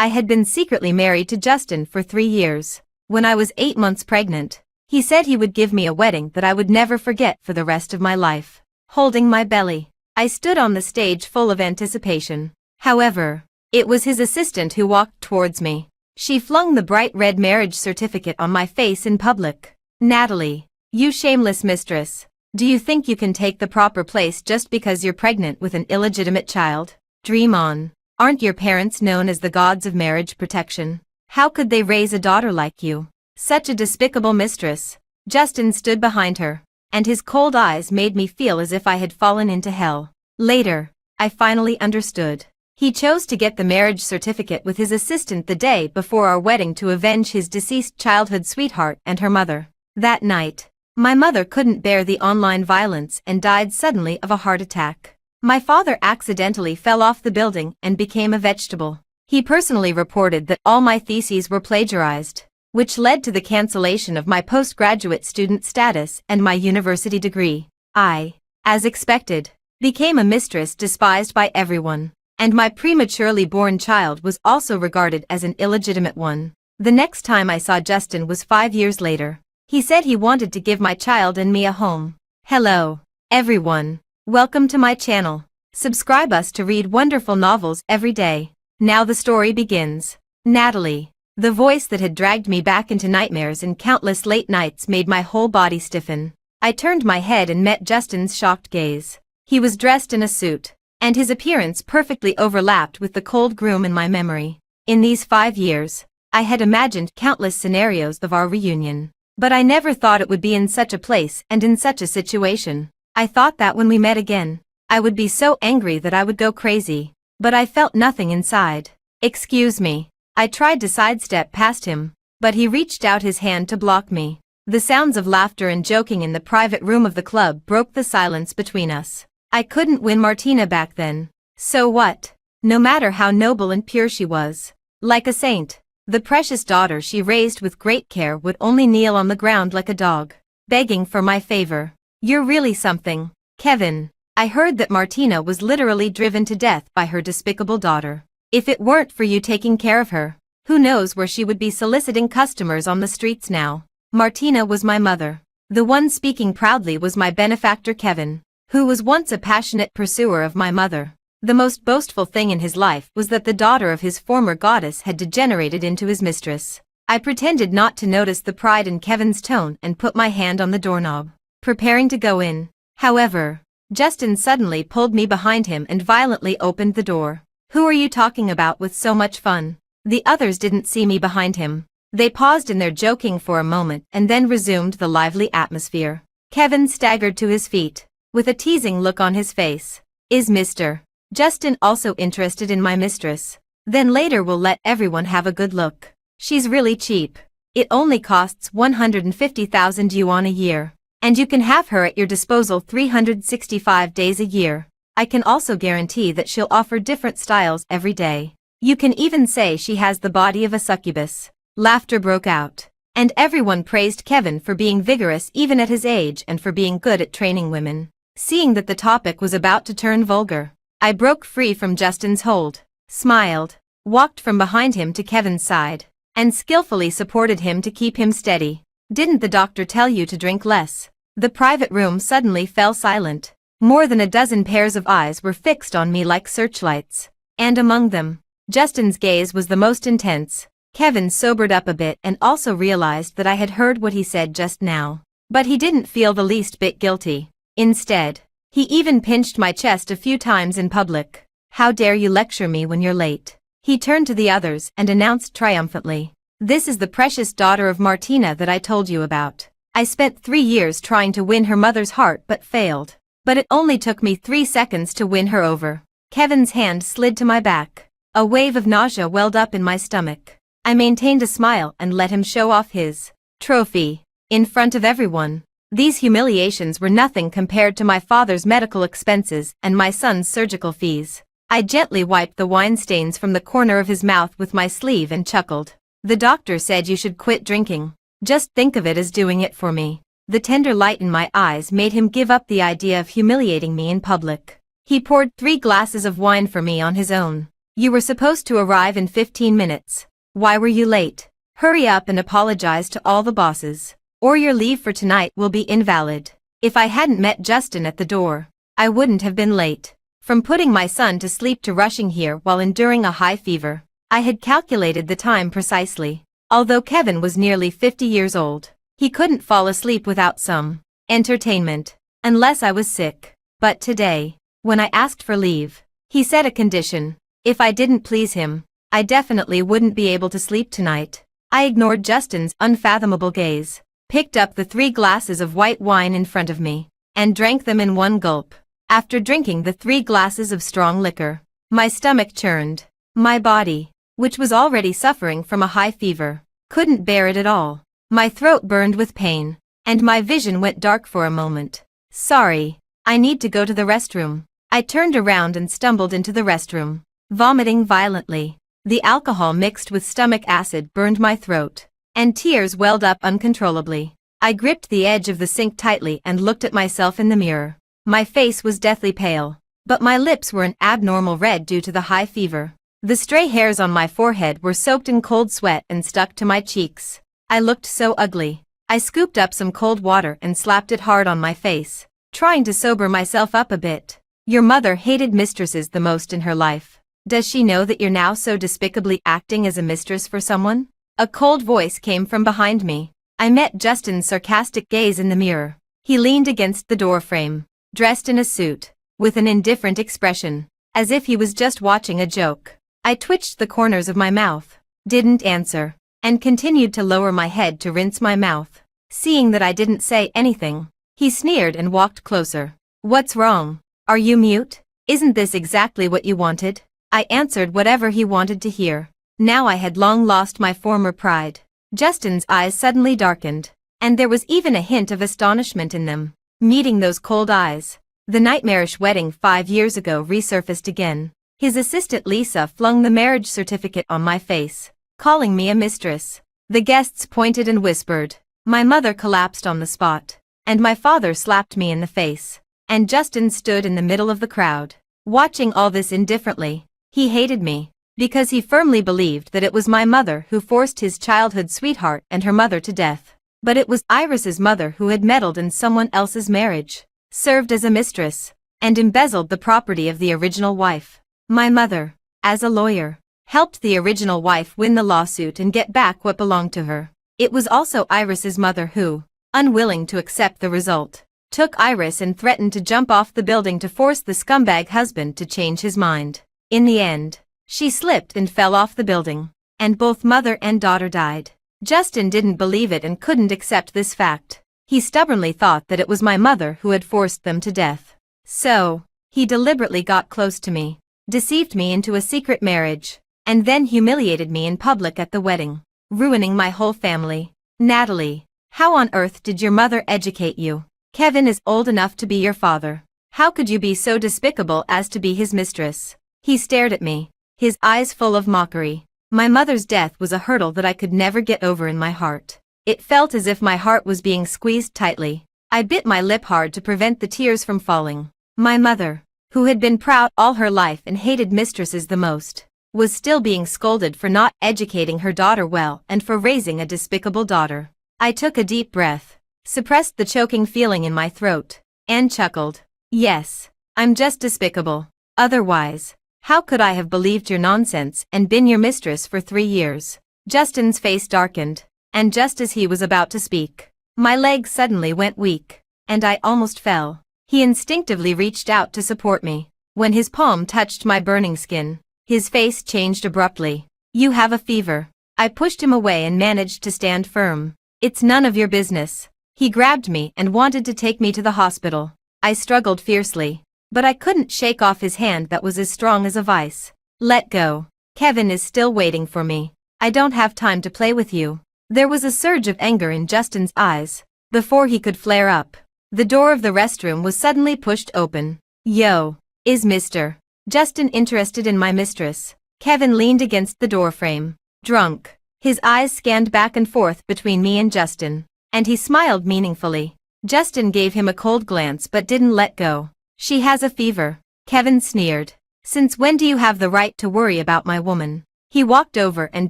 I had been secretly married to Justin for 3 years. When I was 8 months pregnant, he said he would give me a wedding that I would never forget for the rest of my life. Holding my belly, I stood on the stage full of anticipation. However, it was his assistant who walked towards me. She flung the bright red marriage certificate on my face in public. "Natalie, you shameless mistress. Do you think you can take the proper place just because you're pregnant with an illegitimate child? Dream on. Aren't your parents known as the gods of marriage protection? How could they raise a daughter like you? Such a despicable mistress." Justin stood behind her, and his cold eyes made me feel as if I had fallen into hell. Later, I finally understood. He chose to get the marriage certificate with his assistant the day before our wedding to avenge his deceased childhood sweetheart and her mother. That night, my mother couldn't bear the online violence and died suddenly of a heart attack. My father accidentally fell off the building and became a vegetable. He personally reported that all my theses were plagiarized, which led to the cancellation of my postgraduate student status and my university degree. I, as expected, became a mistress despised by everyone, and my prematurely born child was also regarded as an illegitimate one. The next time I saw Justin was 5 years later. He said he wanted to give my child and me a home. Hello, everyone. Welcome to my channel. Subscribe us to read wonderful novels every day. Now the story begins. Natalie. The voice that had dragged me back into nightmares and countless late nights made my whole body stiffen. I turned my head and met Justin's shocked gaze. He was dressed in a suit, and his appearance perfectly overlapped with the cold groom in my memory. In these 5 years, I had imagined countless scenarios of our reunion. But I never thought it would be in such a place and in such a situation. I thought that when we met again, I would be so angry that I would go crazy. But I felt nothing inside. "Excuse me." I tried to sidestep past him, but he reached out his hand to block me. The sounds of laughter and joking in the private room of the club broke the silence between us. I couldn't win Martina back then. So what? No matter how noble and pure she was, like a saint, the precious daughter she raised with great care would only kneel on the ground like a dog, begging for my favor. "You're really something, Kevin." I heard that Martina was literally driven to death by her despicable daughter. If it weren't for you taking care of her, who knows where she would be soliciting customers on the streets now. Martina was my mother. The one speaking proudly was my benefactor Kevin, who was once a passionate pursuer of my mother. The most boastful thing in his life was that the daughter of his former goddess had degenerated into his mistress. I pretended not to notice the pride in Kevin's tone and put my hand on the doorknob, preparing to go in. However, Justin suddenly pulled me behind him and violently opened the door. "Who are you talking about with so much fun?" The others didn't see me behind him. They paused in their joking for a moment and then resumed the lively atmosphere. Kevin staggered to his feet, with a teasing look on his face. "Is Mr. Justin also interested in my mistress? Then later we'll let everyone have a good look. She's really cheap. It only costs 150,000 yuan a year, and you can have her at your disposal 365 days a year. I can also guarantee that she'll offer different styles every day. You can even say she has the body of a succubus." Laughter broke out, and everyone praised Kevin for being vigorous even at his age and for being good at training women. Seeing that the topic was about to turn vulgar, I broke free from Justin's hold, smiled, walked from behind him to Kevin's side, and skillfully supported him to keep him steady. "Didn't the doctor tell you to drink less?" The private room suddenly fell silent. More than a dozen pairs of eyes were fixed on me like searchlights, and among them, Justin's gaze was the most intense. Kevin sobered up a bit and also realized that I had heard what he said just now. But he didn't feel the least bit guilty. Instead, he even pinched my chest a few times in public. "How dare you lecture me when you're late?" He turned to the others and announced triumphantly, "This is the precious daughter of Martina that I told you about. I spent 3 years trying to win her mother's heart but failed. But it only took me 3 seconds to win her over." Kevin's hand slid to my back. A wave of nausea welled up in my stomach. I maintained a smile and let him show off his trophy in front of everyone. These humiliations were nothing compared to my father's medical expenses and my son's surgical fees. I gently wiped the wine stains from the corner of his mouth with my sleeve and chuckled. "The doctor said you should quit drinking. Just think of it as doing it for me." The tender light in my eyes made him give up the idea of humiliating me in public. He poured 3 glasses of wine for me on his own, You were supposed to arrive in 15 minutes. Why were you late? Hurry up and apologize to all the bosses, or your leave for tonight will be invalid. If I hadn't met Justin at the door, I wouldn't have been late. From putting my son to sleep to rushing here while enduring a high fever, I had calculated the time precisely. Although Kevin was nearly 50 years old, he couldn't fall asleep without some entertainment, unless I was sick. But today, when I asked for leave, he set a condition. If I didn't please him, I definitely wouldn't be able to sleep tonight. I ignored Justin's unfathomable gaze, picked up the 3 glasses of white wine in front of me, and drank them in one gulp. After drinking the 3 glasses of strong liquor, my stomach churned. My body, which was already suffering from a high fever, couldn't bear it at all. My throat burned with pain, and my vision went dark for a moment. Sorry, I need to go to the restroom. I turned around and stumbled into the restroom, vomiting violently. The alcohol mixed with stomach acid burned my throat, and tears welled up uncontrollably. I gripped the edge of the sink tightly and looked at myself in the mirror. My face was deathly pale, but my lips were an abnormal red due to the high fever. The stray hairs on my forehead were soaked in cold sweat and stuck to my cheeks. I looked so ugly. I scooped up some cold water and slapped it hard on my face, trying to sober myself up a bit. Your mother hated mistresses the most in her life. Does she know that you're now so despicably acting as a mistress for someone? A cold voice came from behind me. I met Justin's sarcastic gaze in the mirror. He leaned against the doorframe, dressed in a suit, with an indifferent expression, as if he was just watching a joke. I twitched the corners of my mouth, didn't answer, and continued to lower my head to rinse my mouth. Seeing that I didn't say anything, he sneered and walked closer. What's wrong? Are you mute? Isn't this exactly what you wanted? I answered whatever he wanted to hear. Now I had long lost my former pride. Justin's eyes suddenly darkened, and there was even a hint of astonishment in them. Meeting those cold eyes, the nightmarish wedding 5 years ago resurfaced again. His assistant Lisa flung the marriage certificate on my face, calling me a mistress. The guests pointed and whispered. My mother collapsed on the spot, and my father slapped me in the face. And Justin stood in the middle of the crowd, watching all this indifferently. He hated me, because he firmly believed that it was my mother who forced his childhood sweetheart and her mother to death. But it was Iris's mother who had meddled in someone else's marriage, served as a mistress, and embezzled the property of the original wife. My mother, as a lawyer, helped the original wife win the lawsuit and get back what belonged to her. It was also Iris's mother who, unwilling to accept the result, took Iris and threatened to jump off the building to force the scumbag husband to change his mind. In the end, she slipped and fell off the building, and both mother and daughter died. Justin didn't believe it and couldn't accept this fact. He stubbornly thought that it was my mother who had forced them to death. So, he deliberately got close to me, deceived me into a secret marriage, and then humiliated me in public at the wedding, ruining my whole family. Natalie, how on earth did your mother educate you? Kevin is old enough to be your father. How could you be so despicable as to be his mistress? He stared at me, his eyes full of mockery. My mother's death was a hurdle that I could never get over in my heart. It felt as if my heart was being squeezed tightly. I bit my lip hard to prevent the tears from falling. My mother, who had been proud all her life and hated mistresses the most, was still being scolded for not educating her daughter well and for raising a despicable daughter. I took a deep breath, suppressed the choking feeling in my throat, and chuckled. Yes, I'm just despicable. Otherwise, how could I have believed your nonsense and been your mistress for 3 years? Justin's face darkened, and just as he was about to speak, my legs suddenly went weak, and I almost fell. He instinctively reached out to support me. When his palm touched my burning skin, his face changed abruptly. You have a fever. I pushed him away and managed to stand firm. It's none of your business. He grabbed me and wanted to take me to the hospital. I struggled fiercely, but I couldn't shake off his hand that was as strong as a vice. Let go. Kevin is still waiting for me. I don't have time to play with you. There was a surge of anger in Justin's eyes. Before he could flare up, the door of the restroom was suddenly pushed open. Yo, is Mr. Justin interested in my mistress? Kevin leaned against the doorframe, drunk. His eyes scanned back and forth between me and Justin, and he smiled meaningfully. Justin gave him a cold glance but didn't let go. She has a fever, Kevin sneered. Since when do you have the right to worry about my woman? He walked over and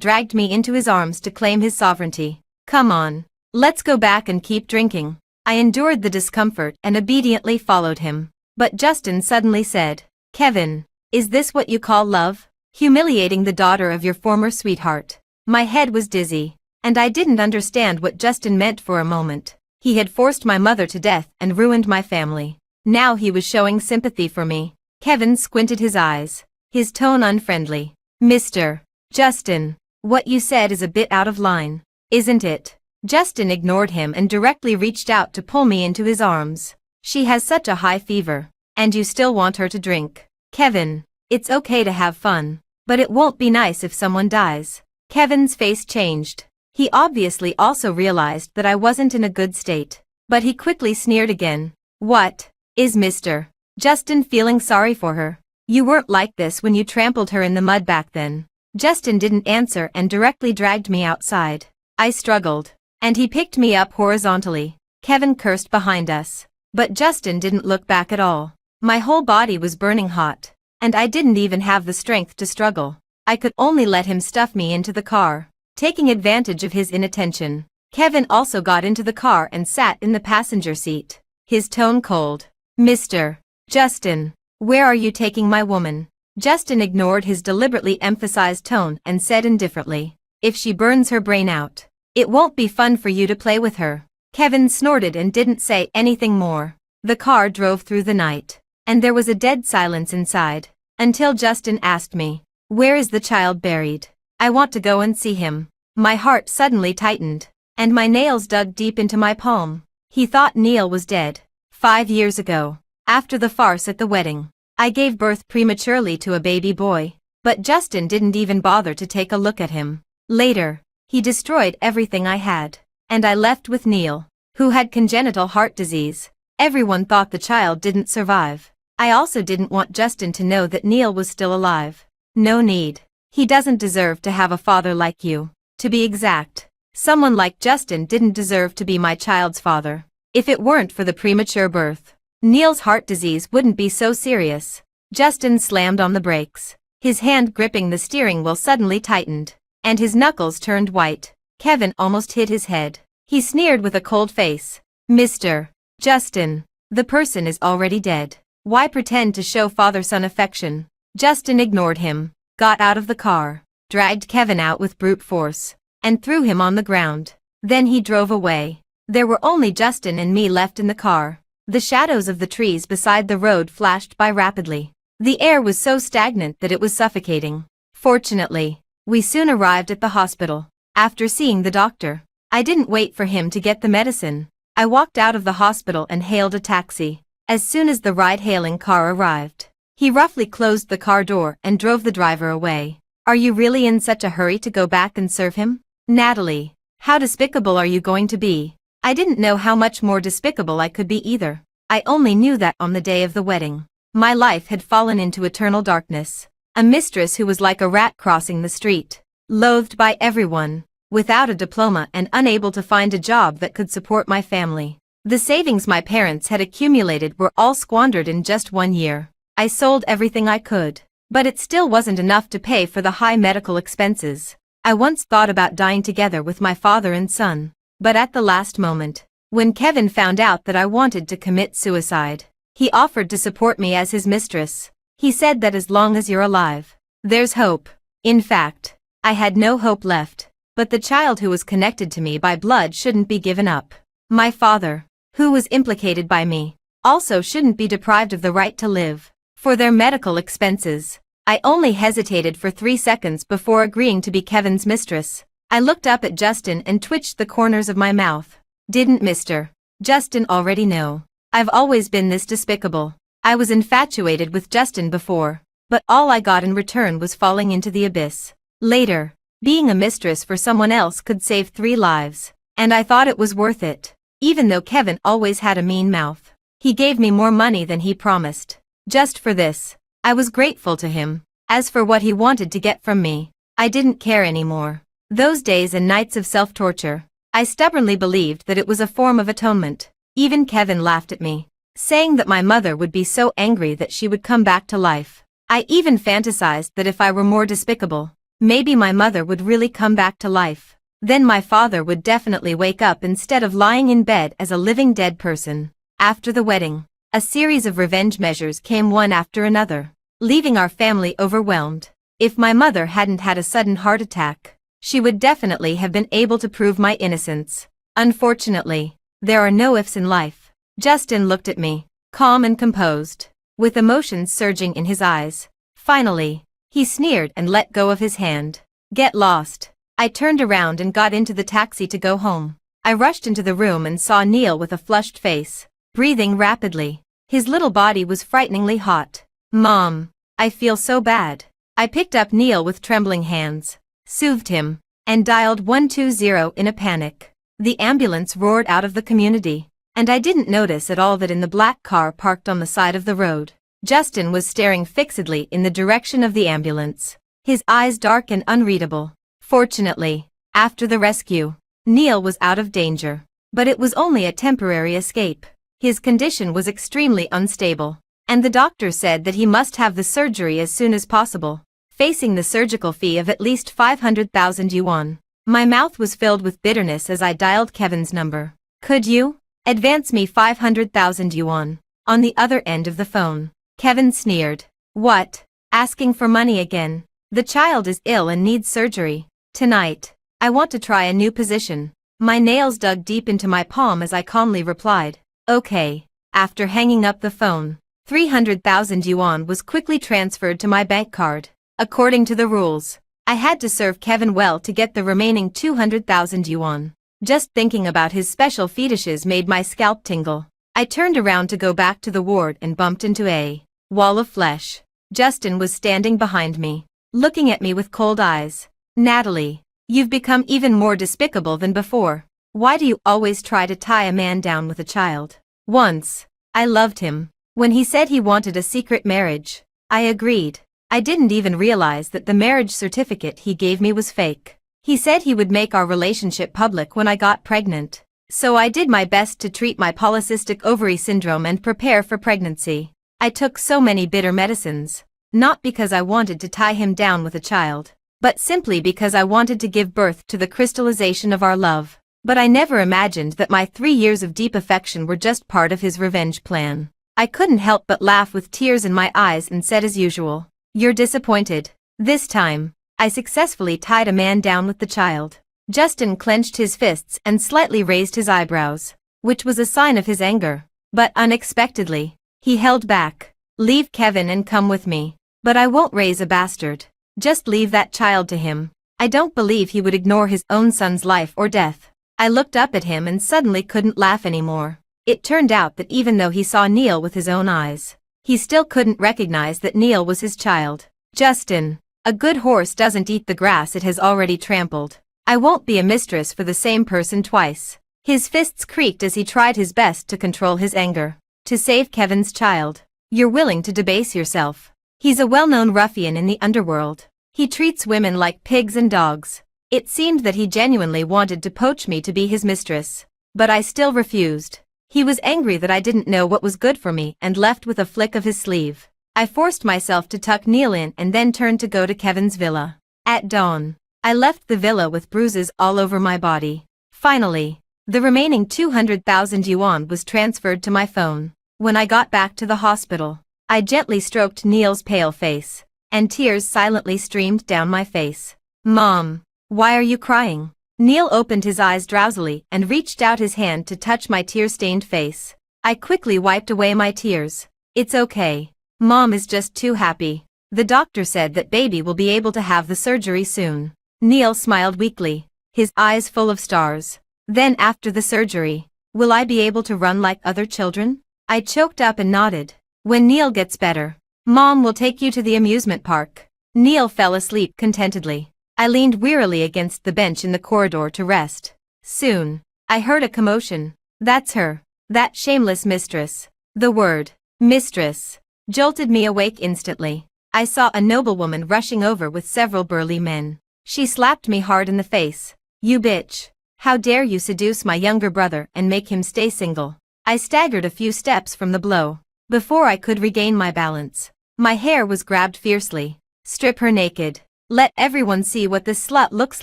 dragged me into his arms to claim his sovereignty. Come on. Let's go back and keep drinking. I endured the discomfort and obediently followed him. But Justin suddenly said, Kevin, is this what you call love? Humiliating the daughter of your former sweetheart. My head was dizzy, and I didn't understand what Justin meant for a moment. He had forced my mother to death and ruined my family. Now he was showing sympathy for me. Kevin squinted his eyes, his tone unfriendly. Mr. Justin, what you said is a bit out of line, isn't it? Justin ignored him and directly reached out to pull me into his arms. She has such a high fever, and you still want her to drink. Kevin, it's okay to have fun, but it won't be nice if someone dies. Kevin's face changed. He obviously also realized that I wasn't in a good state, but he quickly sneered again. What? Is Mr. Justin feeling sorry for her? You weren't like this when you trampled her in the mud back then. Justin didn't answer and directly dragged me outside. I struggled, and he picked me up horizontally. Kevin cursed behind us, but Justin didn't look back at all. My whole body was burning hot, and I didn't even have the strength to struggle. I could only let him stuff me into the car, taking advantage of his inattention. Kevin also got into the car and sat in the passenger seat, his tone cold. Mr. Justin, where are you taking my woman? Justin ignored his deliberately emphasized tone and said indifferently, if she burns her brain out, it won't be fun for you to play with her. Kevin snorted and didn't say anything more. The car drove through the night, and there was a dead silence inside, until Justin asked me, where is the child buried? I want to go and see him. My heart suddenly tightened, and my nails dug deep into my palm. He thought Neil was dead. 5 years ago, after the farce at the wedding, I gave birth prematurely to a baby boy, but Justin didn't even bother to take a look at him. Later, he destroyed everything I had, and I left with Neil, who had congenital heart disease. Everyone thought the child didn't survive. I also didn't want Justin to know that Neil was still alive. No need. He doesn't deserve to have a father like you. To be exact, someone like Justin didn't deserve to be my child's father. If it weren't for the premature birth, Neil's heart disease wouldn't be so serious. Justin slammed on the brakes. His hand gripping the steering wheel suddenly tightened, and his knuckles turned white. Kevin almost hit his head. He sneered with a cold face. Mr. Justin, the person is already dead. Why pretend to show father-son affection? Justin ignored him, got out of the car, dragged Kevin out with brute force, and threw him on the ground. Then he drove away. There were only Justin and me left in the car. The shadows of the trees beside the road flashed by rapidly. The air was so stagnant that it was suffocating. Fortunately, we soon arrived at the hospital. After seeing the doctor, I didn't wait for him to get the medicine. I walked out of the hospital and hailed a taxi. As soon as the ride-hailing car arrived, he roughly closed the car door and drove the driver away. Are you really in such a hurry to go back and serve him? Natalie, how despicable are you going to be? I didn't know how much more despicable I could be either. I only knew that on the day of the wedding, my life had fallen into eternal darkness. A mistress who was like a rat crossing the street, loathed by everyone, without a diploma and unable to find a job that could support my family. The savings my parents had accumulated were all squandered in just 1 year. I sold everything I could, but it still wasn't enough to pay for the high medical expenses. I once thought about dying together with my father and son, but at the last moment, when Kevin found out that I wanted to commit suicide, he offered to support me as his mistress. He said that as long as you're alive, there's hope. In fact, I had no hope left, but the child who was connected to me by blood shouldn't be given up. My father, who was implicated by me, also shouldn't be deprived of the right to live. For their medical expenses, I only hesitated for 3 seconds before agreeing to be Kevin's mistress. I looked up at Justin and twitched the corners of my mouth. Didn't Mr. Justin already know? I've always been this despicable. I was infatuated with Justin before, but all I got in return was falling into the abyss. Later, being a mistress for someone else could save 3 lives, and I thought it was worth it. Even though Kevin always had a mean mouth, he gave me more money than he promised. Just for this, I was grateful to him. As for what he wanted to get from me, I didn't care anymore. Those days and nights of self-torture, I stubbornly believed that it was a form of atonement. Even Kevin laughed at me, saying that my mother would be so angry that she would come back to life. I even fantasized that if I were more despicable, maybe my mother would really come back to life. Then my father would definitely wake up instead of lying in bed as a living dead person. After the wedding, a series of revenge measures came one after another, leaving our family overwhelmed. If my mother hadn't had a sudden heart attack, she would definitely have been able to prove my innocence. Unfortunately, there are no ifs in life. Justin looked at me, calm and composed, with emotions surging in his eyes. Finally, he sneered and let go of his hand. Get lost. I turned around and got into the taxi to go home. I rushed into the room and saw Neil with a flushed face, breathing rapidly. His little body was frighteningly hot. Mom, I feel so bad. I picked up Neil with trembling hands, soothed him, and dialed 120 in a panic. The ambulance roared out of the community, and I didn't notice at all that in the black car parked on the side of the road, Justin was staring fixedly in the direction of the ambulance, his eyes dark and unreadable. Fortunately, after the rescue, Neil was out of danger, but it was only a temporary escape. His condition was extremely unstable, and the doctor said that he must have the surgery as soon as possible, facing the surgical fee of at least 500,000 yuan. My mouth was filled with bitterness as I dialed Kevin's number. Could you advance me 500,000 yuan? On the other end of the phone, Kevin sneered. What? Asking for money again? The child is ill and needs surgery. Tonight, I want to try a new position. My nails dug deep into my palm as I calmly replied, okay. After hanging up the phone, 300,000 yuan was quickly transferred to my bank card. According to the rules, I had to serve Kevin well to get the remaining 200,000 yuan. Just thinking about his special fetishes made my scalp tingle. I turned around to go back to the ward and bumped into a wall of flesh. Justin was standing behind me, looking at me with cold eyes. Natalie, you've become even more despicable than before. Why do you always try to tie a man down with a child? Once, I loved him. When he said he wanted a secret marriage, I agreed. I didn't even realize that the marriage certificate he gave me was fake. He said he would make our relationship public when I got pregnant. So I did my best to treat my polycystic ovary syndrome and prepare for pregnancy. I took so many bitter medicines, not because I wanted to tie him down with a child, but simply because I wanted to give birth to the crystallization of our love. But I never imagined that my 3 years of deep affection were just part of his revenge plan. I couldn't help but laugh with tears in my eyes and said as usual, "You're disappointed." This time, I successfully tied a man down with the child. Justin clenched his fists and slightly raised his eyebrows, which was a sign of his anger. But unexpectedly, he held back. Leave Kevin and come with me. But I won't raise a bastard. Just leave that child to him. I don't believe he would ignore his own son's life or death. I looked up at him and suddenly couldn't laugh anymore. It turned out that even though he saw Neil with his own eyes, he still couldn't recognize that Neil was his child. Justin, a good horse doesn't eat the grass it has already trampled. I won't be a mistress for the same person twice. His fists creaked as he tried his best to control his anger. To save Kevin's child, you're willing to debase yourself. He's a well-known ruffian in the underworld. He treats women like pigs and dogs. It seemed that he genuinely wanted to poach me to be his mistress. But I still refused. He was angry that I didn't know what was good for me and left with a flick of his sleeve. I forced myself to tuck Neil in and then turned to go to Kevin's villa. At dawn, I left the villa with bruises all over my body. Finally, the remaining 200,000 yuan was transferred to my phone. When I got back to the hospital, I gently stroked Neil's pale face, and tears silently streamed down my face. Mom, why are you crying? Neil opened his eyes drowsily and reached out his hand to touch my tear-stained face. I quickly wiped away my tears. It's okay. Mom is just too happy. The doctor said that baby will be able to have the surgery soon. Neil smiled weakly, his eyes full of stars. Then after the surgery, will I be able to run like other children? I choked up and nodded. When Neil gets better, Mom will take you to the amusement park. Neil fell asleep contentedly. I leaned wearily against the bench in the corridor to rest. Soon, I heard a commotion. That's her. That shameless mistress. The word, mistress, jolted me awake instantly. I saw a noblewoman rushing over with several burly men. She slapped me hard in the face. You bitch. How dare you seduce my younger brother and make him stay single? I staggered a few steps from the blow. Before I could regain my balance, My hair was grabbed fiercely. Strip her naked. Let everyone see what this slut looks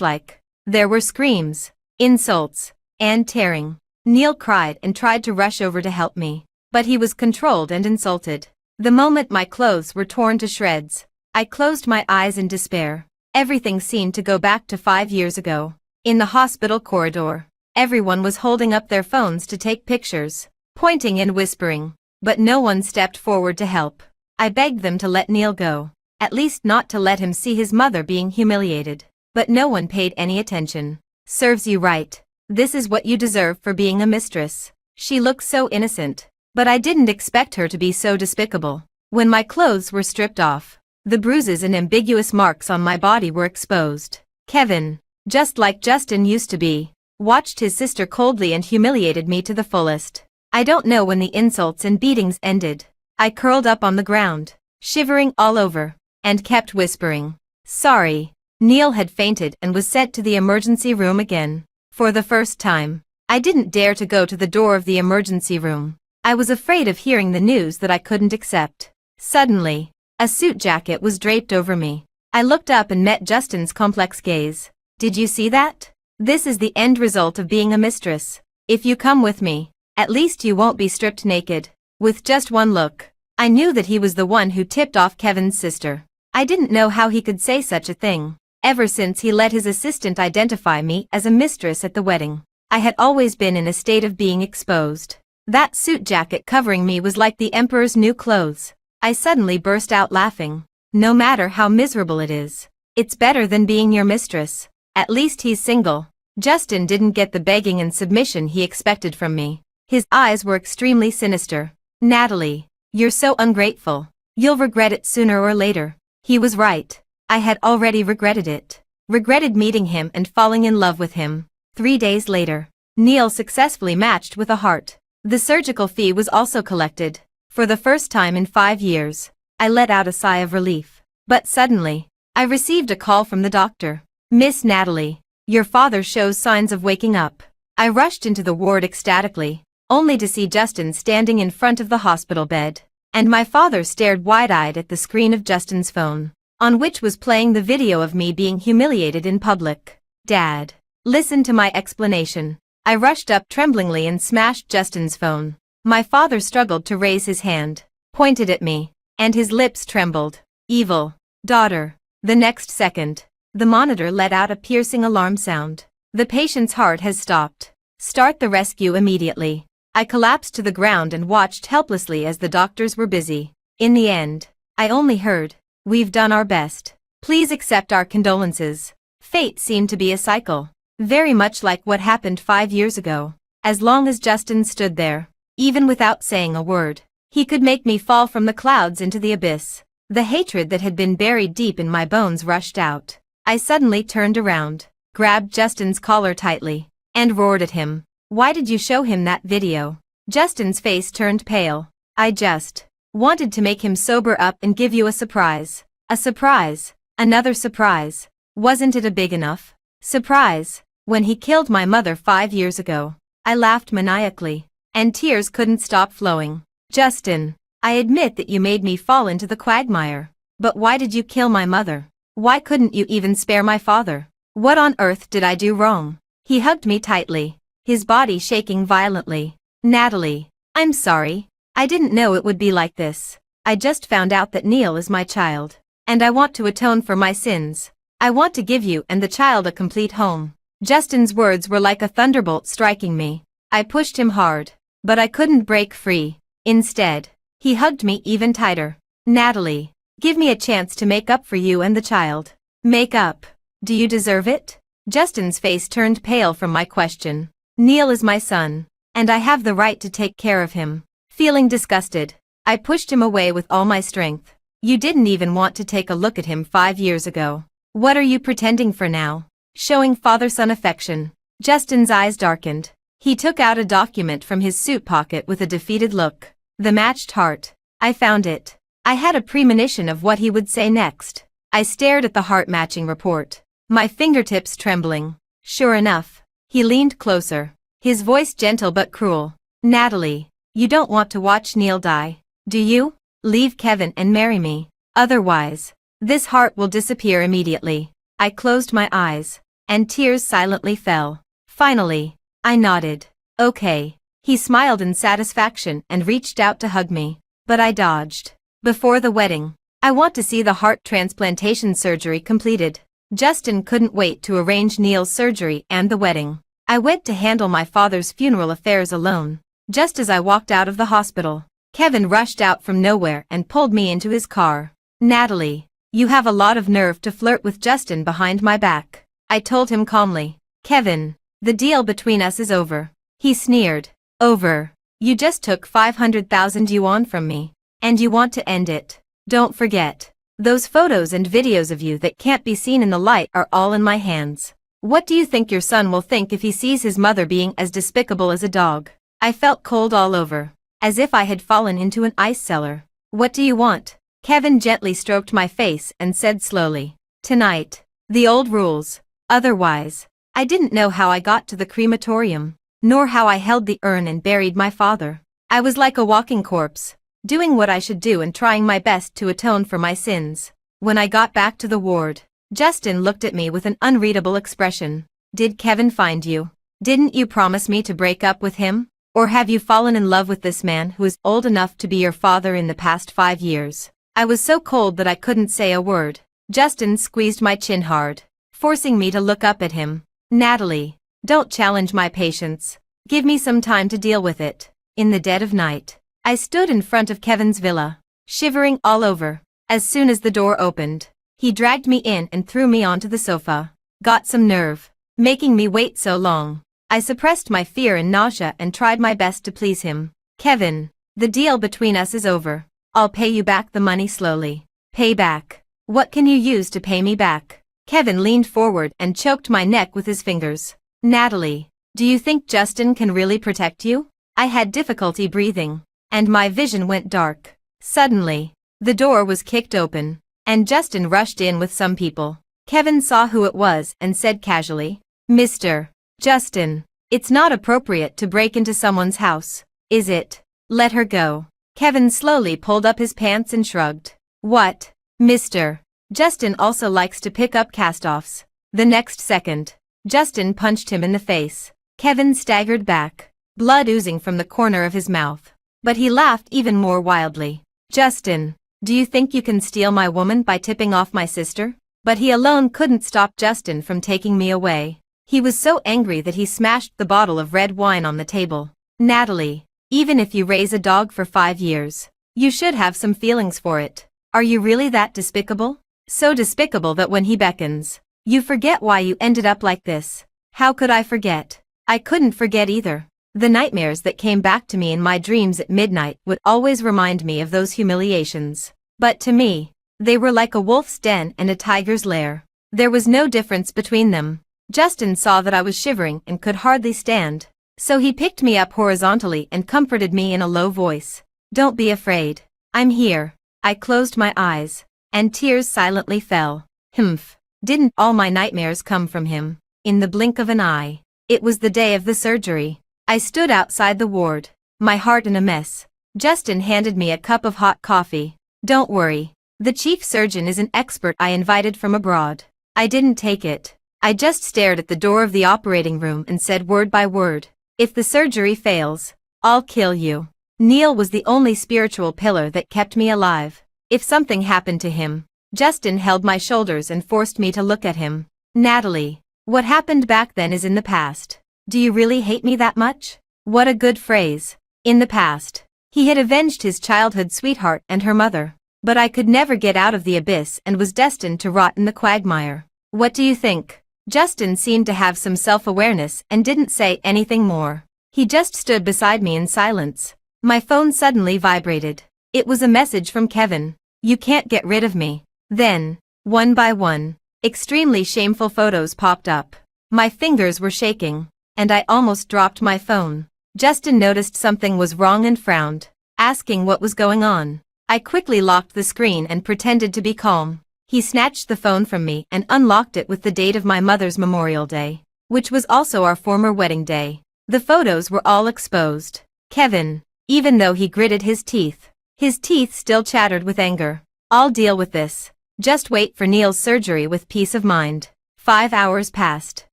like. There were screams, insults, and tearing. Neil cried and tried to rush over to help me, but he was controlled and insulted. The moment my clothes were torn to shreds, I closed my eyes in despair. Everything seemed to go back to 5 years ago. In the hospital corridor, everyone was holding up their phones to take pictures, pointing and whispering, but no one stepped forward to help. I begged them to let Neil go, at least not to let him see his mother being humiliated, but no one paid any attention. Serves you right. This is what you deserve for being a mistress. She looked so innocent, but I didn't expect her to be so despicable. When my clothes were stripped off, the bruises and ambiguous marks on my body were exposed. Kevin, just like Justin used to be, watched his sister coldly and humiliated me to the fullest. I don't know when the insults and beatings ended. I curled up on the ground, shivering all over, and kept whispering, "Sorry." Neil had fainted and was sent to the emergency room again. For the first time, I didn't dare to go to the door of the emergency room. I was afraid of hearing the news that I couldn't accept. Suddenly, a suit jacket was draped over me. I looked up and met Justin's complex gaze. "Did you see that? This is the end result of being a mistress. If you come with me, at least you won't be stripped naked." With just one look, I knew that he was the one who tipped off Kevin's sister. I didn't know how he could say such a thing. Ever since he let his assistant identify me as a mistress at the wedding, I had always been in a state of being exposed. That suit jacket covering me was like the emperor's new clothes. I suddenly burst out laughing. No matter how miserable it is, it's better than being your mistress. At least he's single. Justin didn't get the begging and submission he expected from me. His eyes were extremely sinister. "Natalie, you're so ungrateful. You'll regret it sooner or later." He was right. I had already regretted it. Regretted meeting him and falling in love with him. 3 days later, Neil successfully matched with a heart. The surgical fee was also collected. For the first time in 5 years, I let out a sigh of relief. But suddenly, I received a call from the doctor. "Miss Natalie, your father shows signs of waking up." I rushed into the ward ecstatically, only to see Justin standing in front of the hospital bed. And my father stared wide-eyed at the screen of Justin's phone, on which was playing the video of me being humiliated in public. "Dad, listen to my explanation." I rushed up tremblingly and smashed Justin's phone. My father struggled to raise his hand, pointed at me, and his lips trembled. "Evil daughter." The next second, the monitor let out a piercing alarm sound. "The patient's heart has stopped. Start the rescue immediately." I collapsed to the ground and watched helplessly as the doctors were busy. In the end, I only heard, "We've done our best. Please accept our condolences." Fate seemed to be a cycle, very much like what happened 5 years ago. As long as Justin stood there, even without saying a word, he could make me fall from the clouds into the abyss. The hatred that had been buried deep in my bones rushed out. I suddenly turned around, grabbed Justin's collar tightly, and roared at him. "Why did you show him that video?" Justin's face turned pale. "I just wanted to make him sober up and give you a surprise." "A surprise? Another surprise? Wasn't it a big enough surprise when he killed my mother 5 years ago?" I laughed maniacally, and tears couldn't stop flowing. "Justin, I admit that you made me fall into the quagmire. But why did you kill my mother? Why couldn't you even spare my father? What on earth did I do wrong?" He hugged me tightly, his body shaking violently. "Natalie, I'm sorry. I didn't know it would be like this. I just found out that Neil is my child, and I want to atone for my sins. I want to give you and the child a complete home." Justin's words were like a thunderbolt striking me. I pushed him hard, but I couldn't break free. Instead, he hugged me even tighter. "Natalie, give me a chance to make up for you and the child." "Make up? Do you deserve it?" Justin's face turned pale from my question. "Neil is my son, and I have the right to take care of him." Feeling disgusted, I pushed him away with all my strength. "You didn't even want to take a look at him 5 years ago. What are you pretending for now? Showing father-son affection?" Justin's eyes darkened. He took out a document from his suit pocket with a defeated look. The matched heart. I found it. I had a premonition of what he would say next. I stared at the heart-matching report, my fingertips trembling. Sure enough, he leaned closer, his voice gentle but cruel. "Natalie, you don't want to watch Neil die, do you?" Leave Kevin and marry me. Otherwise, this heart will disappear immediately. I closed my eyes, and tears silently fell. Finally, I nodded. Okay. He smiled in satisfaction and reached out to hug me, but I dodged. Before the wedding, I want to see the heart transplantation surgery completed. Justin couldn't wait to arrange Neil's surgery and the wedding. I went to handle my father's funeral affairs alone. Just as I walked out of the hospital, Kevin rushed out from nowhere and pulled me into his car. Natalie, you have a lot of nerve to flirt with Justin behind my back, I told him calmly. Kevin, the deal between us is over. He sneered. Over. You just took 500,000 yuan from me, and you want to end it. Don't forget. Those photos and videos of you that can't be seen in the light are all in my hands. What do you think your son will think if he sees his mother being as despicable as a dog? I felt cold all over, as if I had fallen into an ice cellar. What do you want? Kevin gently stroked my face and said slowly. Tonight. The old rules. Otherwise, I didn't know how I got to the crematorium, nor how I held the urn and buried my father. I was like a walking corpse, doing what I should do and trying my best to atone for my sins. When I got back to the ward, Justin looked at me with an unreadable expression. Did Kevin find you? Didn't you promise me to break up with him? Or have you fallen in love with this man who is old enough to be your father in the past 5 years? I was so cold that I couldn't say a word. Justin squeezed my chin hard, forcing me to look up at him. Natalie, don't challenge my patience. Give me some time to deal with it. In the dead of night, I stood in front of Kevin's villa, shivering all over. As soon as the door opened, he dragged me in and threw me onto the sofa. Got some nerve, making me wait so long. I suppressed my fear and nausea and tried my best to please him. Kevin, the deal between us is over. I'll pay you back the money slowly. Pay back? What can you use to pay me back? Kevin leaned forward and choked my neck with his fingers. Natalie, do you think Justin can really protect you? I had difficulty breathing, and my vision went dark. Suddenly, the door was kicked open, and Justin rushed in with some people. Kevin saw who it was and said casually, Mr. Justin, it's not appropriate to break into someone's house, is it? Let her go. Kevin slowly pulled up his pants and shrugged. What? Mr. Justin also likes to pick up cast-offs. The next second, Justin punched him in the face. Kevin staggered back, blood oozing from the corner of his mouth. But he laughed even more wildly. Justin, do you think you can steal my woman by tipping off my sister? But he alone couldn't stop Justin from taking me away. He was so angry that he smashed the bottle of red wine on the table. Natalie, even if you raise a dog for 5 years, you should have some feelings for it. Are you really that despicable? So despicable that when he beckons, you forget why you ended up like this. How could I forget? I couldn't forget either. The nightmares that came back to me in my dreams at midnight would always remind me of those humiliations. But to me, they were like a wolf's den and a tiger's lair. There was no difference between them. Justin saw that I was shivering and could hardly stand, so he picked me up horizontally and comforted me in a low voice. Don't be afraid. I'm here. I closed my eyes, and tears silently fell. Humph. Didn't all my nightmares come from him? In the blink of an eye. It was the day of the surgery. I stood outside the ward, my heart in a mess. Justin handed me a cup of hot coffee. Don't worry. The chief surgeon is an expert I invited from abroad. I didn't take it. I just stared at the door of the operating room and said word by word, if the surgery fails, I'll kill you. Neil was the only spiritual pillar that kept me alive. If something happened to him, Justin held my shoulders and forced me to look at him. Natalie, what happened back then is in the past. Do you really hate me that much? What a good phrase. In the past. He had avenged his childhood sweetheart and her mother. But I could never get out of the abyss and was destined to rot in the quagmire. What do you think? Justin seemed to have some self-awareness and didn't say anything more. He just stood beside me in silence. My phone suddenly vibrated. It was a message from Kevin. You can't get rid of me. Then, one by one, extremely shameful photos popped up. My fingers were shaking, and I almost dropped my phone. Justin noticed something was wrong and frowned, asking what was going on. I quickly locked the screen and pretended to be calm. He snatched the phone from me and unlocked it with the date of my mother's Memorial Day, which was also our former wedding day. The photos were all exposed. Kevin, even though he gritted his teeth, His teeth still chattered with anger. I'll deal with this. Just wait for Neil's surgery with peace of mind. 5 hours passed,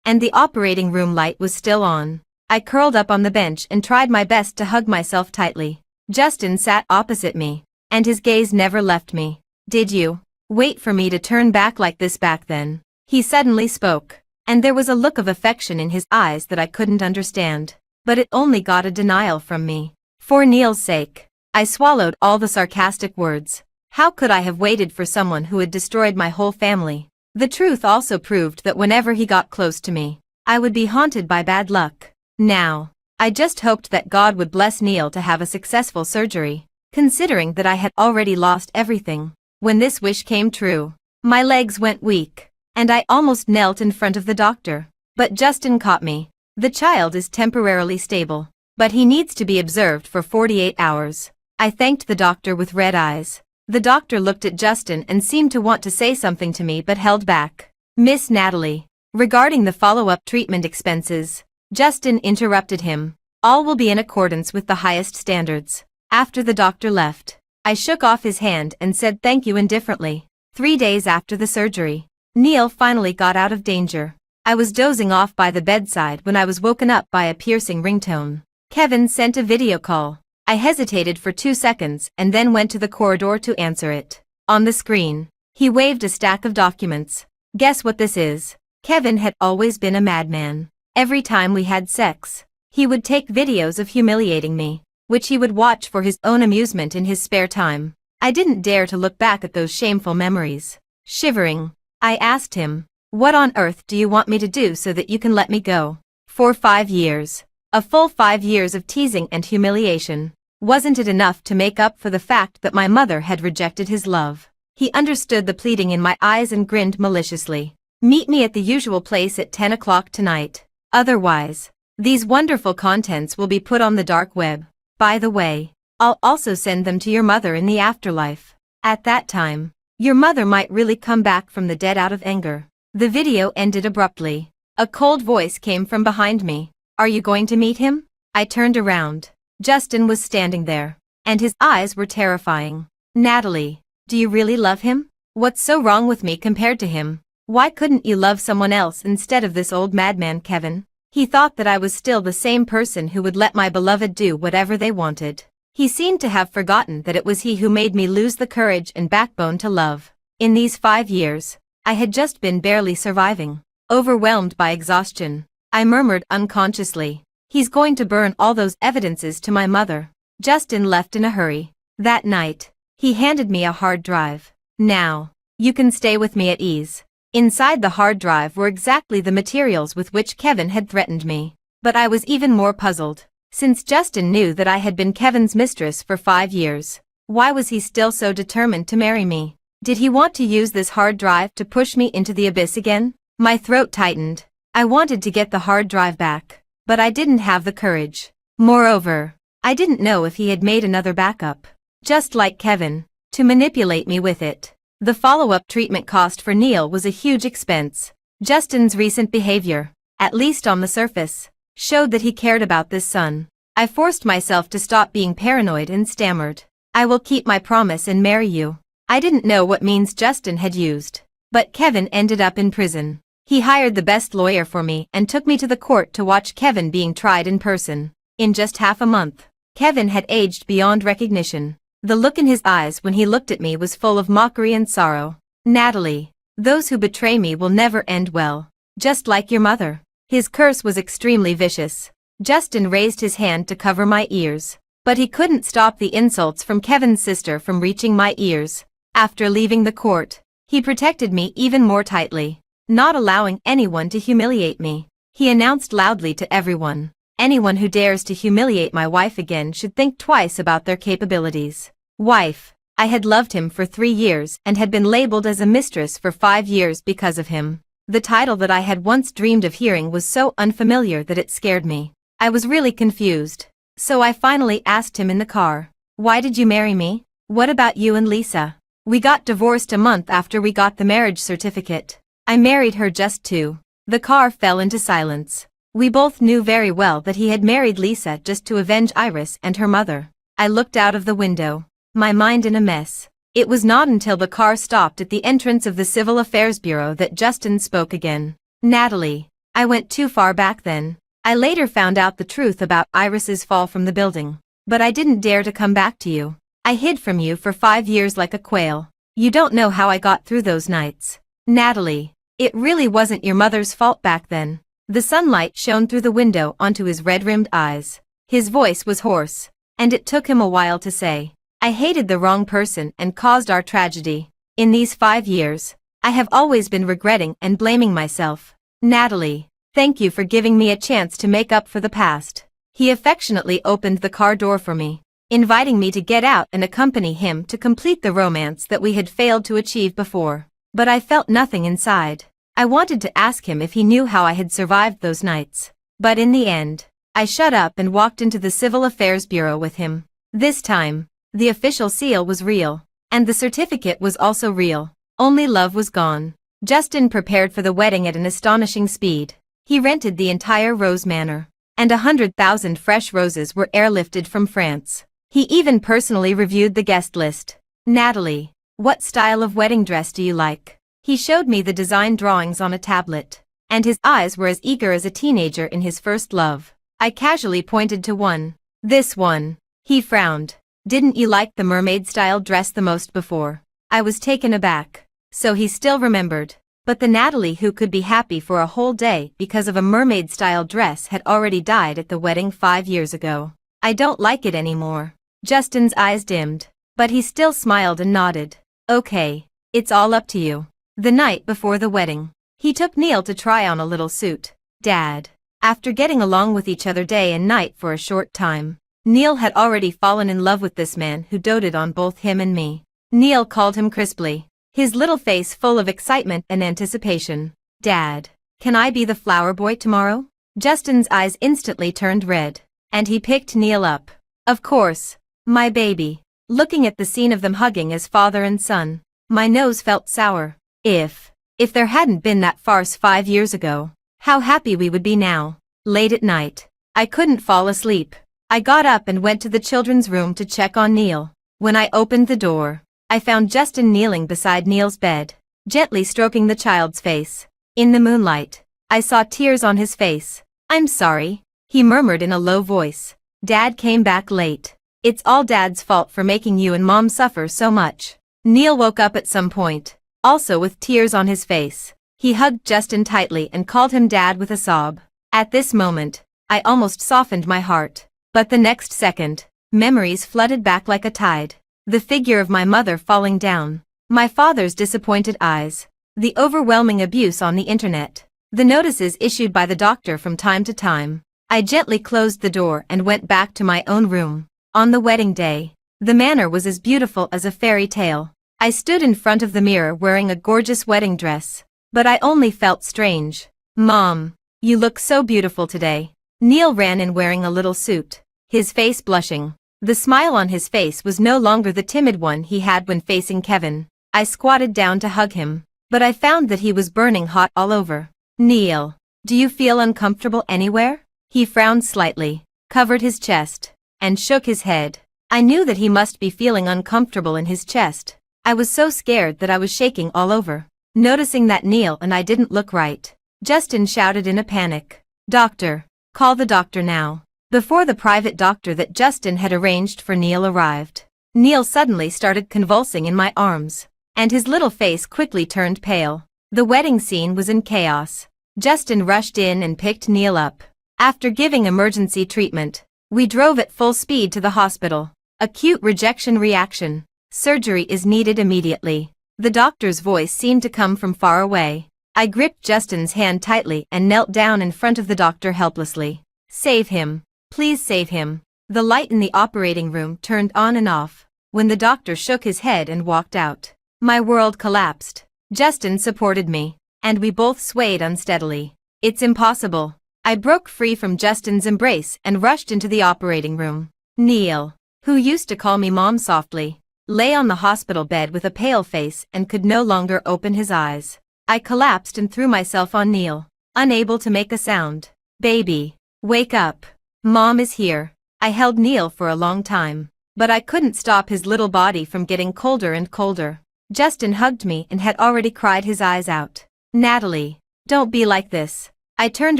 and the operating room light was still on. I curled up on the bench and tried my best to hug myself tightly. Justin sat opposite me, and his gaze never left me. Did you wait for me to turn back like this back then? He suddenly spoke, and there was a look of affection in his eyes that I couldn't understand. But it only got a denial from me. For Neil's sake. I swallowed all the sarcastic words. How could I have waited for someone who had destroyed my whole family? The truth also proved that whenever he got close to me, I would be haunted by bad luck. Now, I just hoped that God would bless Neil to have a successful surgery, considering that I had already lost everything. When this wish came true, my legs went weak, and I almost knelt in front of the doctor. But Justin caught me. The child is temporarily stable, but he needs to be observed for 48 hours. I thanked the doctor with red eyes. The doctor looked at Justin and seemed to want to say something to me but held back. Miss Natalie, regarding the follow-up treatment expenses, Justin interrupted him. All will be in accordance with the highest standards. After the doctor left, I shook off his hand and said thank you indifferently. 3 days after the surgery, Neil finally got out of danger. I was dozing off by the bedside when I was woken up by a piercing ringtone. Kevin sent a video call. I hesitated for 2 seconds and then went to the corridor to answer it. On the screen, he waved a stack of documents. Guess what this is? Kevin had always been a madman. Every time we had sex, he would take videos of humiliating me, which he would watch for his own amusement in his spare time. I didn't dare to look back at those shameful memories. Shivering, I asked him, "What on earth do you want me to do so that you can let me go?" For 5 years. A full 5 years of teasing and humiliation. Wasn't it enough to make up for the fact that my mother had rejected his love? He understood the pleading in my eyes and grinned maliciously. Meet me at the usual place at 10 o'clock tonight. Otherwise, these wonderful contents will be put on the dark web. By the way, I'll also send them to your mother in the afterlife. At that time, your mother might really come back from the dead out of anger. The video ended abruptly. A cold voice came from behind me. Are you going to meet him? I turned around. Justin was standing there, and his eyes were terrifying. Natalie, do you really love him? What's so wrong with me compared to him? Why couldn't you love someone else instead of this old madman Kevin? He thought that I was still the same person who would let my beloved do whatever they wanted. He seemed to have forgotten that it was he who made me lose the courage and backbone to love. In these 5 years, I had just been barely surviving. Overwhelmed by exhaustion, I murmured unconsciously, "He's going to burn all those evidences to my mother." Justin left in a hurry. That night, he handed me a hard drive. "Now, you can stay with me at ease." Inside the hard drive were exactly the materials with which Kevin had threatened me. But I was even more puzzled. Since Justin knew that I had been Kevin's mistress for 5 years, why was he still so determined to marry me? Did he want to use this hard drive to push me into the abyss again? My throat tightened. I wanted to get the hard drive back, but I didn't have the courage. Moreover, I didn't know if he had made another backup, just like Kevin, to manipulate me with it. The follow-up treatment cost for Neil was a huge expense. Justin's recent behavior, at least on the surface, showed that he cared about this son. I forced myself to stop being paranoid and stammered, "I will keep my promise and marry you." I didn't know what means Justin had used, but Kevin ended up in prison. He hired the best lawyer for me and took me to the court to watch Kevin being tried in person. In just half a month, Kevin had aged beyond recognition. The look in his eyes when he looked at me was full of mockery and sorrow. "Natalie, those who betray me will never end well. Just like your mother." His curse was extremely vicious. Justin raised his hand to cover my ears, but he couldn't stop the insults from Kevin's sister from reaching my ears. After leaving the court, he protected me even more tightly, not allowing anyone to humiliate me. He announced loudly to everyone, "Anyone who dares to humiliate my wife again should think twice about their capabilities." Wife. I had loved him for 3 years and had been labeled as a mistress for 5 years because of him. The title that I had once dreamed of hearing was so unfamiliar that it scared me. I was really confused. So I finally asked him in the car, "Why did you marry me? What about you and Lisa?" "We got divorced a month after we got the marriage certificate. I married her just to." The car fell into silence. We both knew very well that he had married Lisa just to avenge Iris and her mother. I looked out of the window. my mind in a mess. It was not until the car stopped at the entrance of the Civil Affairs Bureau that Justin spoke again. Natalie, I went too far back then. I later found out the truth about Iris's fall from the building. But I didn't dare to come back to you. I hid from you for 5 years like a quail. You don't know how I got through those nights. Natalie, it really wasn't your mother's fault back then. The sunlight shone through the window onto his red-rimmed eyes. His voice was hoarse, and it took him a while to say, I hated the wrong person and caused our tragedy. In these 5 years, I have always been regretting and blaming myself. Natalie, thank you for giving me a chance to make up for the past. He affectionately opened the car door for me, inviting me to get out and accompany him to complete the romance that we had failed to achieve before. But I felt nothing inside. I wanted to ask him if he knew how I had survived those nights. But in the end, I shut up and walked into the Civil Affairs Bureau with him. This time, the official seal was real, and the certificate was also real. Only love was gone. Justin prepared for the wedding at an astonishing speed. He rented the entire Rose Manor, and 100,000 fresh roses were airlifted from France. He even personally reviewed the guest list. Natalie, what style of wedding dress do you like? He showed me the design drawings on a tablet, and his eyes were as eager as a teenager in his first love. I casually pointed to one. This one. He frowned. Didn't you like the mermaid-style dress the most before? I was taken aback. So he still remembered. But the Natalie who could be happy for a whole day because of a mermaid-style dress had already died at the wedding 5 years ago. I don't like it anymore. Justin's eyes dimmed, but he still smiled and nodded. Okay, it's all up to you. The night before the wedding, he took Neil to try on a little suit. Dad. After getting along with each other day and night for a short time, Neil had already fallen in love with this man who doted on both him and me. Neil called him crisply, his little face full of excitement and anticipation. Dad, can I be the flower boy tomorrow? Justin's eyes instantly turned red, and he picked Neil up. Of course, my baby. Looking at the scene of them hugging as father and son, my nose felt sour. If there hadn't been that farce 5 years ago, how happy we would be now. Late at night, I couldn't fall asleep. I got up and went to the children's room to check on Neil. When I opened the door, I found Justin kneeling beside Neil's bed, gently stroking the child's face. In the moonlight, I saw tears on his face. I'm sorry, he murmured in a low voice. Dad came back late. It's all Dad's fault for making you and Mom suffer so much. Neil woke up at some point, also with tears on his face. He hugged Justin tightly and called him Dad with a sob. At this moment, I almost softened my heart. But the next second, memories flooded back like a tide. The figure of my mother falling down, my father's disappointed eyes, the overwhelming abuse on the internet, the notices issued by the doctor from time to time. I gently closed the door and went back to my own room. On the wedding day, the manor was as beautiful as a fairy tale. I stood in front of the mirror wearing a gorgeous wedding dress, but I only felt strange. Mom, you look so beautiful today. Neil ran in wearing a little suit, his face blushing. The smile on his face was no longer the timid one he had when facing Kevin. I squatted down to hug him, but I found that he was burning hot all over. Neil, do you feel uncomfortable anywhere? He frowned slightly, covered his chest, and shook his head. I knew that he must be feeling uncomfortable in his chest. I was so scared that I was shaking all over. Noticing that Neil and I didn't look right, Justin shouted in a panic. Doctor, call the doctor now. Before the private doctor that Justin had arranged for Neil arrived, Neil suddenly started convulsing in my arms, and his little face quickly turned pale. The wedding scene was in chaos. Justin rushed in and picked Neil up. After giving emergency treatment, we drove at full speed to the hospital. Acute rejection reaction. Surgery is needed immediately. The doctor's voice seemed to come from far away. I gripped Justin's hand tightly and knelt down in front of the doctor helplessly. Save him. Please save him. The light in the operating room turned on and off when the doctor shook his head and walked out. My world collapsed. Justin supported me, and we both swayed unsteadily. It's impossible. I broke free from Justin's embrace and rushed into the operating room. Neil, who used to call me Mom softly, lay on the hospital bed with a pale face and could no longer open his eyes. I collapsed and threw myself on Neil, unable to make a sound. Baby, wake up. Mom is here. I held Neil for a long time, but I couldn't stop his little body from getting colder and colder. Justin hugged me and had already cried his eyes out. "Natalie, don't be like this." I turned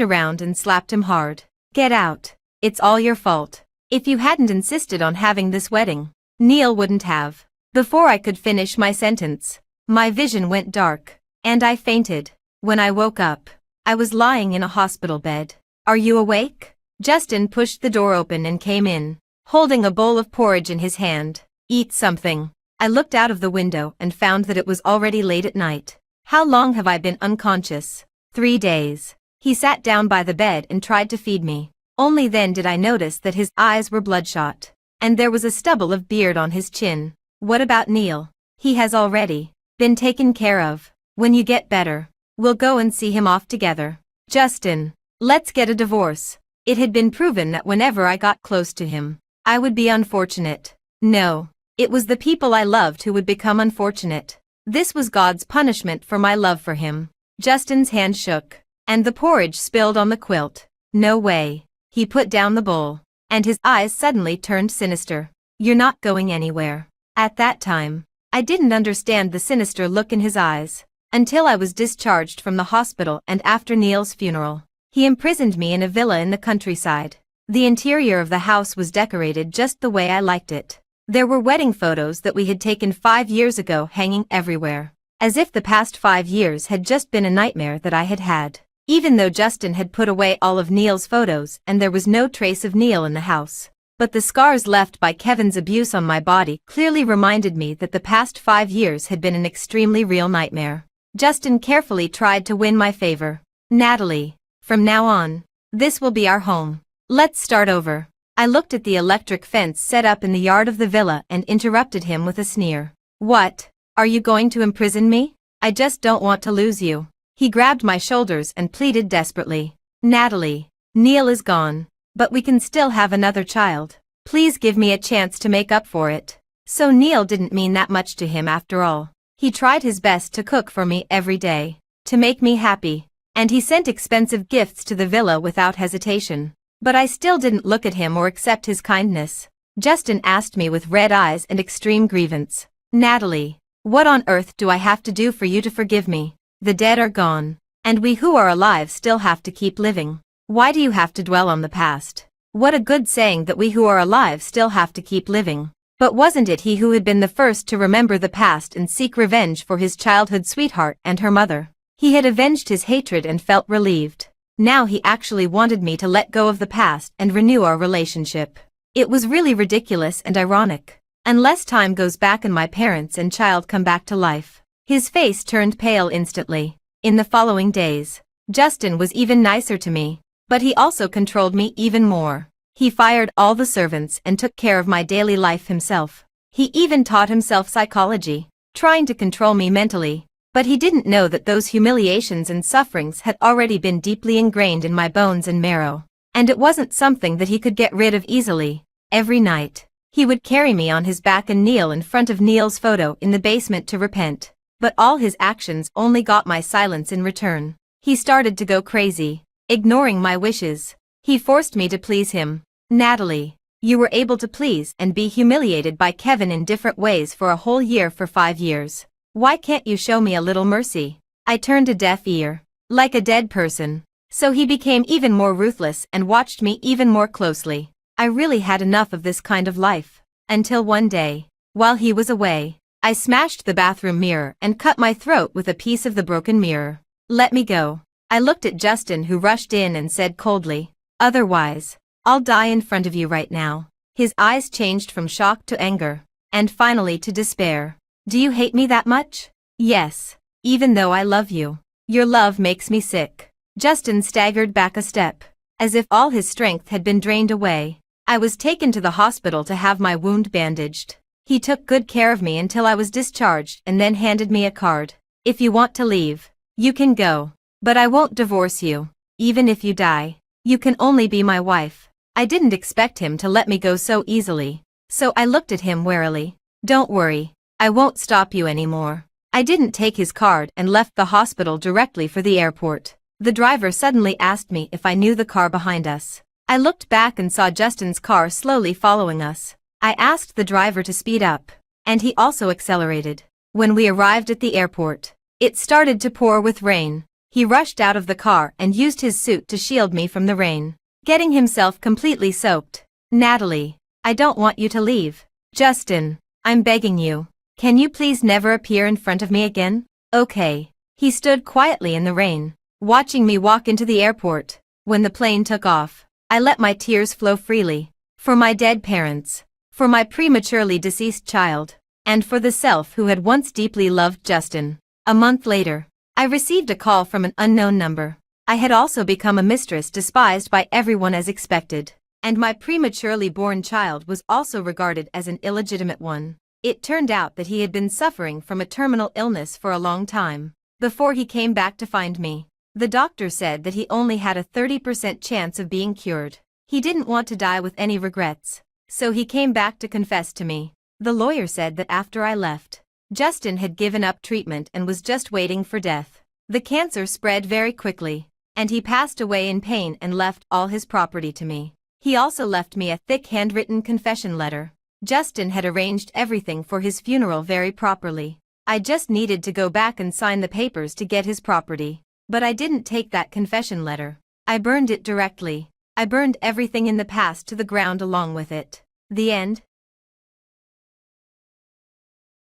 around and slapped him hard. "Get out. It's all your fault. If you hadn't insisted on having this wedding, Neil wouldn't have." Before I could finish my sentence, my vision went dark, and I fainted. When I woke up, I was lying in a hospital bed. "Are you awake?" Justin pushed the door open and came in, holding a bowl of porridge in his hand. "Eat something." I looked out of the window and found that it was already late at night. "How long have I been unconscious?" 3 days. He sat down by the bed and tried to feed me. Only then did I notice that his eyes were bloodshot, and there was a stubble of beard on his chin. "What about Neil?" "He has already been taken care of. When you get better, we'll go and see him off together." "Justin, let's get a divorce." It had been proven that whenever I got close to him, I would be unfortunate. No, it was the people I loved who would become unfortunate. This was God's punishment for my love for him. Justin's hand shook, and the porridge spilled on the quilt. "No way." He put down the bowl, and his eyes suddenly turned sinister. "You're not going anywhere." At that time, I didn't understand the sinister look in his eyes, until I was discharged from the hospital and after Neil's funeral. He imprisoned me in a villa in the countryside. The interior of the house was decorated just the way I liked it. There were wedding photos that we had taken 5 years ago hanging everywhere, as if the past 5 years had just been a nightmare that I had had. Even though Justin had put away all of Neil's photos and there was no trace of Neil in the house. But the scars left by Kevin's abuse on my body clearly reminded me that the past 5 years had been an extremely real nightmare. Justin carefully tried to win my favor. "Natalie, from now on, this will be our home. Let's start over." I looked at the electric fence set up in the yard of the villa and interrupted him with a sneer. "What? Are you going to imprison me? I just don't want to lose you." He grabbed my shoulders and pleaded desperately. "Natalie, Neil is gone, but we can still have another child. Please give me a chance to make up for it." So Neil didn't mean that much to him after all. He tried his best to cook for me every day, to make me happy, and he sent expensive gifts to the villa without hesitation. But I still didn't look at him or accept his kindness. Justin asked me with red eyes and extreme grievance. "Natalie, what on earth do I have to do for you to forgive me? The dead are gone, and we who are alive still have to keep living. Why do you have to dwell on the past?" What a good saying that we who are alive still have to keep living. But wasn't it he who had been the first to remember the past and seek revenge for his childhood sweetheart and her mother? He had avenged his hatred and felt relieved. Now he actually wanted me to let go of the past and renew our relationship. It was really ridiculous and ironic. Unless time goes back and my parents and child come back to life. His face turned pale instantly. In the following days, Justin was even nicer to me, but he also controlled me even more. He fired all the servants and took care of my daily life himself. He even taught himself psychology, trying to control me mentally. But he didn't know that those humiliations and sufferings had already been deeply ingrained in my bones and marrow. And it wasn't something that he could get rid of easily. Every night, he would carry me on his back and kneel in front of Neil's photo in the basement to repent. But all his actions only got my silence in return. He started to go crazy, ignoring my wishes. He forced me to please him. "Natalie, you were able to please and be humiliated by Kevin in different ways for a whole year for 5 years. Why can't you show me a little mercy?" I turned a deaf ear, like a dead person. So he became even more ruthless and watched me even more closely. I really had enough of this kind of life. Until one day, while he was away, I smashed the bathroom mirror and cut my throat with a piece of the broken mirror. "Let me go." I looked at Justin, who rushed in and said coldly, "Otherwise, I'll die in front of you right now." His eyes changed from shock to anger, and finally to despair. "Do you hate me that much?" "Yes, even though I love you. Your love makes me sick." Justin staggered back a step, as if all his strength had been drained away. I was taken to the hospital to have my wound bandaged. He took good care of me until I was discharged and then handed me a card. "If you want to leave, you can go. But I won't divorce you. Even if you die, you can only be my wife." I didn't expect him to let me go so easily, so I looked at him warily. "Don't worry. I won't stop you anymore." I didn't take his card and left the hospital directly for the airport. The driver suddenly asked me if I knew the car behind us. I looked back and saw Justin's car slowly following us. I asked the driver to speed up, and he also accelerated. When we arrived at the airport, it started to pour with rain. He rushed out of the car and used his suit to shield me from the rain, getting himself completely soaked. Natalie, I don't want you to leave. Justin, I'm begging you. Can you please never appear in front of me again? Okay. He stood quietly in the rain, watching me walk into the airport. When the plane took off, I let my tears flow freely. For my dead parents, for my prematurely deceased child, and for the self who had once deeply loved Justin. A month later, I received a call from an unknown number. I had also become a mistress despised by everyone as expected, and my prematurely born child was also regarded as an illegitimate one. It turned out that he had been suffering from a terminal illness for a long time. Before he came back to find me, the doctor said that he only had a 30% chance of being cured. He didn't want to die with any regrets, so he came back to confess to me. The lawyer said that after I left, Justin had given up treatment and was just waiting for death. The cancer spread very quickly, and he passed away in pain and left all his property to me. He also left me a thick handwritten confession letter. Justin had arranged everything for his funeral very properly. I just needed to go back and sign the papers to get his property. But I didn't take that confession letter. I burned it directly. I burned everything in the past to the ground along with it. The end.